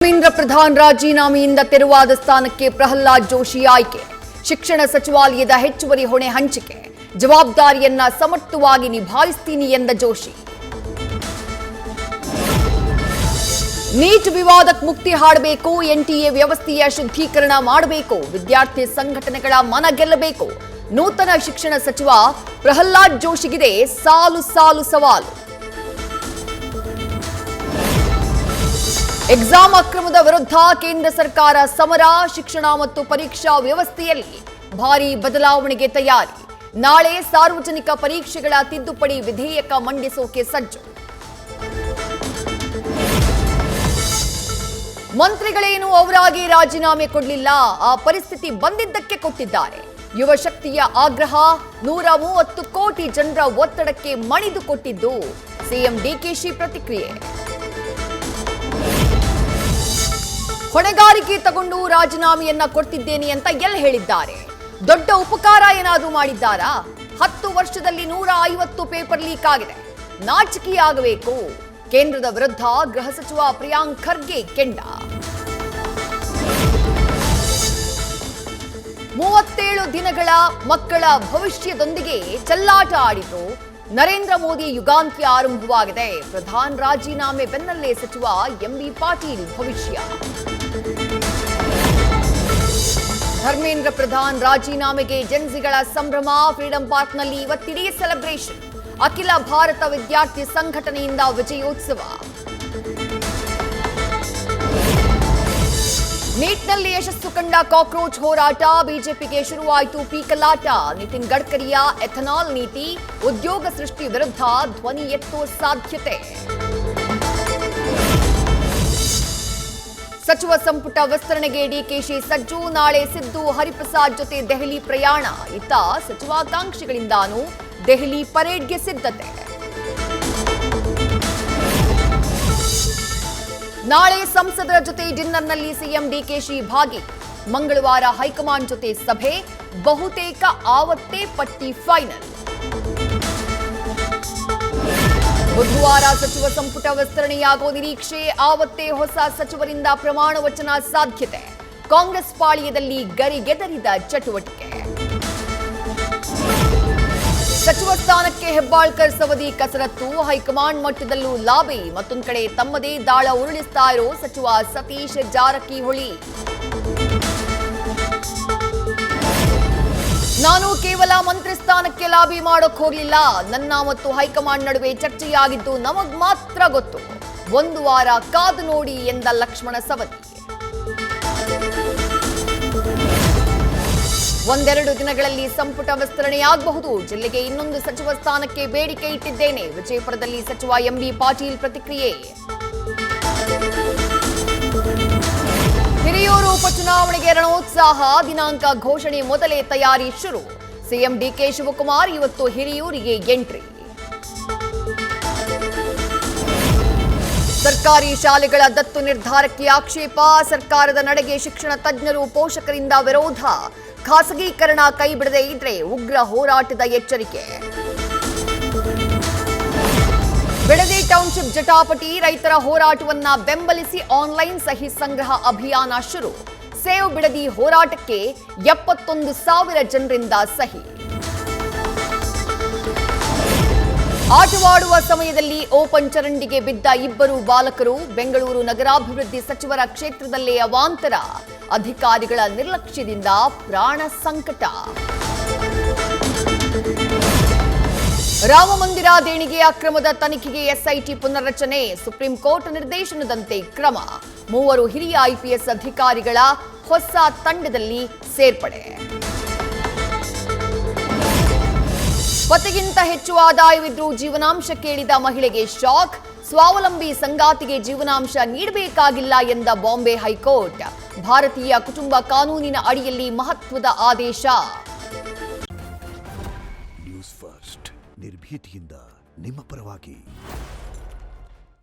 ಧರ್ಮೇಂದ್ರ ಪ್ರಧಾನ್ ರಾಜೀನಾಮೆಯಿಂದ ತೆರವಾದ ಸ್ಥಾನಕ್ಕೆ ಪ್ರಹ್ಲಾದ್ ಜೋಶಿ ಆಯ್ಕೆ. ಶಿಕ್ಷಣ ಸಚಿವಾಲಯದ ಹೆಚ್ಚುವರಿ ಹೊಣೆ ಹಂಚಿಕೆ. ಜವಾಬ್ದಾರಿಯನ್ನ ಸಮರ್ಥವಾಗಿ ನಿಭಾಯಿಸ್ತೀನಿ ಎಂದ ಜೋಶಿ. ನೀಟ್ ವಿವಾದಕ್ಕೆ ಮುಕ್ತಿ ಹಾಡಬೇಕು. ಎನ್ಟಿಎ ವ್ಯವಸ್ಥೆಯ ಶುದ್ಧೀಕರಣ ಮಾಡಬೇಕು. ವಿದ್ಯಾರ್ಥಿ ಸಂಘಟನೆಗಳ ಮನ ಗೆಲ್ಲಬೇಕು. ನೂತನ ಶಿಕ್ಷಣ ಸಚಿವ ಪ್ರಹ್ಲಾದ್ ಜೋಶಿಗಿದೆ ಸಾಲು ಸಾಲು ಸವಾಲು. ಎಕ್ಸಾಮ್ ಅಕ್ರಮದ ವಿರುದ್ಧ ಕೇಂದ್ರ ಸರ್ಕಾರ ಸಮರ. ಶಿಕ್ಷಣ ಮತ್ತು ಪರೀಕ್ಷಾ ವ್ಯವಸ್ಥೆಯಲ್ಲಿ ಭಾರೀ ಬದಲಾವಣೆಗೆ ತಯಾರಿ. ನಾಳೆ ಸಾರ್ವಜನಿಕ ಪರೀಕ್ಷೆಗಳ ತಿದ್ದುಪಡಿ ವಿಧೇಯಕ ಮಂಡಿಸೋಕೆ ಸಜ್ಜು. ಮಂತ್ರಿಗಳೇನು ಅವರಾಗಿ ರಾಜೀನಾಮೆ ಕೊಡಲಿಲ್ಲ, ಆ ಪರಿಸ್ಥಿತಿ ಬಂದಿದ್ದಕ್ಕೆ ಕೊಟ್ಟಿದ್ದಾರೆ. ಯುವ ಶಕ್ತಿಯ ಆಗ್ರಹ 130 ಕೋಟಿ ಜನರ ಒತ್ತಡಕ್ಕೆ ಮಣಿದು ಕೊಟ್ಟಿದ್ದು ಸಿಎಂ ಡಿಕೆಶಿ ಪ್ರತಿಕ್ರಿಯೆ. ಹೊಣೆಗಾರಿಕೆ ತಗೊಂಡು ರಾಜೀನಾಮೆಯನ್ನ ಕೊಡ್ತಿದ್ದೇನೆ ಅಂತ ಎಲ್ಲಿ ಹೇಳಿದ್ದಾರೆ? ದೊಡ್ಡ ಉಪಕಾರ ಏನಾದರೂ ಮಾಡಿದ್ದಾರಾ? 10 ವರ್ಷದಲ್ಲಿ 150 ಪೇಪರ್ ಲೀಕ್ ಆಗಿದೆ. ನಾಚಿಕೆಯಾಗಬೇಕು. ಕೇಂದ್ರದ ವಿರುದ್ಧ ಗೃಹ ಸಚಿವ ಪ್ರಿಯಾಂಕ್ ಖರ್ಗೆ ಕೆಂಡ. 37 ದಿನಗಳ ಮಕ್ಕಳ ಭವಿಷ್ಯದೊಂದಿಗೆ ಚೆಲ್ಲಾಟ ಆಡಿದ್ರು. ನರೇಂದ್ರ ಮೋದಿ ಯುಗಾಂತ್ಯ ಆರಂಭವಾಗಿದೆ. ಪ್ರಧಾನ್ ರಾಜೀನಾಮೆ ಬೆನ್ನಲ್ಲೇ ಸಚಿವ ಎಂಬಿ ಪಾಟೀಲ್ ಭವಿಷ್ಯ. ಧರ್ಮೇಂದ್ರ ಪ್ರಧಾನ್ ರಾಜೀನಾಮೆಗೆ ಜೆನ್ಸಿಗಳ ಸಂಭ್ರಮ. ಫ್ರೀಡಂ ಪಾರ್ಕ್ನಲ್ಲಿ ಇವತ್ತಿಡೀ ಸೆಲೆಬ್ರೇಷನ್. ಅಖಿಲ ಭಾರತ ವಿದ್ಯಾರ್ಥಿ ಸಂಘಟನೆಯಿಂದ ವಿಜಯೋತ್ಸವ. ನೀಟ್ನಲ್ಲಿ ಯಶಸ್ಸು ಕಂಡ ಕಾಕ್ರೋಚ್ ಹೋರಾಟ. ಬಿಜೆಪಿಗೆ ಶುರುವಾಯಿತು ಪೀಕಲಾಟ. ನಿತಿನ್ ಗಡ್ಕರಿಯ ಎಥನಾಲ್ ನೀತಿ, ಉದ್ಯೋಗ ಸೃಷ್ಟಿ ವಿರುದ್ಧ ಧ್ವನಿ ಎತ್ತುವ ಸಾಧ್ಯತೆ. ಸಚಿವ ಸಂಪುಟ ವಿಸ್ತರಣೆಗೆ ಡಿಕೆಶಿ ಸಜ್ಜು. ನಾಳೆ ಸಿದ್ದು ಹರಿಪ್ರಸಾದ್ ಜೊತೆ ದೆಹಲಿ ಪ್ರಯಾಣ. ಇತ್ತ ಸಚಿವಾಕಾಂಕ್ಷಿಗಳಿಂದಾನೂ ದೆಹಲಿ ಪರೇಡ್ಗೆ ಸಿದ್ಧತೆ. ನಾಳೆ ಸಂಸದರ ಜೊತೆ ಡಿನ್ನರ್ನಲ್ಲಿ ಸಿಎಂ ಡಿಕೆಶಿ ಭಾಗಿ. ಮಂಗಳವಾರ ಹೈಕಮಾಂಡ್ ಜೊತೆ ಸಭೆ. ಬಹುತೇಕ ಆವತ್ತೇ ಪಟ್ಟಿ ಫೈನಲ್. ಬುಧವಾರ ಸಚಿವ ಸಂಪುಟ ವಿಸ್ತರಣೆಯಾಗುವ ನಿರೀಕ್ಷೆ. ಆವತ್ತೇ ಹೊಸ ಸಚಿವರಿಂದ ಪ್ರಮಾಣ ವಚನ ಸಾಧ್ಯತೆ. ಕಾಂಗ್ರೆಸ್ ಪಾಳ್ಯದಲ್ಲಿ ಗರಿಗೆದರಿದ ಚಟುವಟಿಕೆ. ಸಚಿವ ಸ್ಥಾನಕ್ಕೆ ಹೆಬ್ಬಾಳ್ಕರ್ ಸವದಿ ಕಸರತ್ತು. ಹೈಕಮಾಂಡ್ ಮಟ್ಟದಲ್ಲೂ ಲಾಬಿ. ಮತ್ತೊಂದು ಕಡೆ ತಮ್ಮದೇ ದಾಳ ಉರುಳಿಸ್ತಾ ಇರೋ ಸಚಿವ ಸತೀಶ್ ಜಾರಕಿಹೊಳಿ. ನಾನು ಕೇವಲ ಮಂತ್ರಿ ಸ್ಥಾನಕ್ಕೆ ಲಾಬಿ ಮಾಡೋಕ್ ಹೋಗ್ಲಿಲ್ಲ. ನನ್ನ ಮತ್ತು ಹೈಕಮಾಂಡ್ ನಡುವೆ ಚರ್ಚೆಯಾಗಿದ್ದು ನಮಗ್ ಮಾತ್ರ ಗೊತ್ತು. 1 ವಾರ ಕಾದು ನೋಡಿ ಎಂದ ಲಕ್ಷ್ಮಣ ಸವದಿ. 1-2 ದಿನಗಳಲ್ಲಿ ಸಂಪುಟ ವಿಸ್ತರಣೆಯಾಗಬಹುದು. ಜಿಲ್ಲೆಗೆ ಇನ್ನೊಂದು ಸಚಿವ ಸ್ಥಾನಕ್ಕೆ ಬೇಡಿಕೆ ಇಟ್ಟಿದ್ದೇನೆ. ವಿಜಯಪುರದಲ್ಲಿ ಸಚಿವ ಎಂಬಿ ಪಾಟೀಲ್ ಪ್ರತಿಕ್ರಿಯೆ. ಹಿರಿಯೂರು ಉಪಚುನಾವಣೆಗೆ ರಣೋತ್ಸಾಹ. ದಿನಾಂಕ ಘೋಷಣೆ ಮೊದಲೇ ತಯಾರಿ ಶುರು. ಸಿಎಂ ಡಿಕೆ ಶಿವಕುಮಾರ್ ಇವತ್ತು ಹಿರಿಯೂರಿಗೆ ಎಂಟ್ರಿ. ಸರ್ಕಾರಿ ಶಾಲೆಗಳ ದತ್ತು ನಿರ್ಧಾರಕ್ಕೆ ಆಕ್ಷೇಪ. ಸರ್ಕಾರದ ನಡೆಗೆ ಶಿಕ್ಷಣ ತಜ್ಞರು ಪೋಷಕರಿಂದ ವಿರೋಧ. ಖಾಸಗೀಕರಣ ಕೈಬಿಡದೇ ಇದ್ರೆ ಉಗ್ರ ಹೋರಾಟದ ಎಚ್ಚರಿಕೆ. ಬೆಳದಿ ಟೌನ್ಶಿಪ್ ಜಟಾಪಟಿ. ರೈತರ ಹೋರಾಟವನ್ನ ಬೆಂಬಲಿಸಿ ಆನ್ಲೈನ್ ಸಹಿ ಸಂಗ್ರಹ ಅಭಿಯಾನ ಶುರು. ಸೇವ್ ಬಿಡದಿ ಹೋರಾಟಕ್ಕೆ 71,000 ಜನರಿಂದ ಸಹಿ. ಆಟವಾಡುವ ಸಮಯದಲ್ಲಿ ಓಪನ್ ಚರಂಡಿಗೆ ಬಿದ್ದ 2 ಬಾಲಕರು. ಬೆಂಗಳೂರು ನಗರಾಭಿವೃದ್ಧಿ ಸಚಿವರ ಕ್ಷೇತ್ರದಲ್ಲೇ ಅವಾಂತರ. ಅಧಿಕಾರಿಗಳ ನಿರ್ಲಕ್ಷ್ಯದಿಂದ ಪ್ರಾಣ ಸಂಕಟ. ರಾಮ ಮಂದಿರ ದೇಣಿಗೆ ಅಕ್ರಮದ ತನಿಖೆಗೆ ಎಸ್ಐಟಿ ಪುನರ್ರಚನೆ. ಸುಪ್ರೀಂ ಕೋರ್ಟ್ ನಿರ್ದೇಶನದಂತೆ ಕ್ರಮ. 3 ಹಿರಿಯ ಐಪಿಎಸ್ ಅಧಿಕಾರಿಗಳ ಹೊಸ ತಂಡದಲ್ಲಿ ಸೇರ್ಪಡೆ. ಪತಿಗಿಂತ ಹೆಚ್ಚು ಆದಾಯವಿದ್ರೂ ಜೀವನಾಂಶ ಕೇಳಿದ ಮಹಿಳೆಗೆ ಶಾಕ್. ಸ್ವಾವಲಂಬಿ ಸಂಗಾತಿಗೆ ಜೀವನಾಂಶ ನೀಡಬೇಕಾಗಿಲ್ಲ ಎಂದ ಬಾಂಬೆ ಹೈಕೋರ್ಟ್. ಭಾರತೀಯ ಕುಟುಂಬ ಕಾನೂನಿನ ಅಡಿಯಲ್ಲಿ ಮಹತ್ವದ ಆದೇಶ. ನ್ಯೂಸ್ ಫಸ್ಟ್ ನಿರ್ಭೀತಿಯಿಂದ ನಿಮ್ಮ ಪರವಾಗಿ.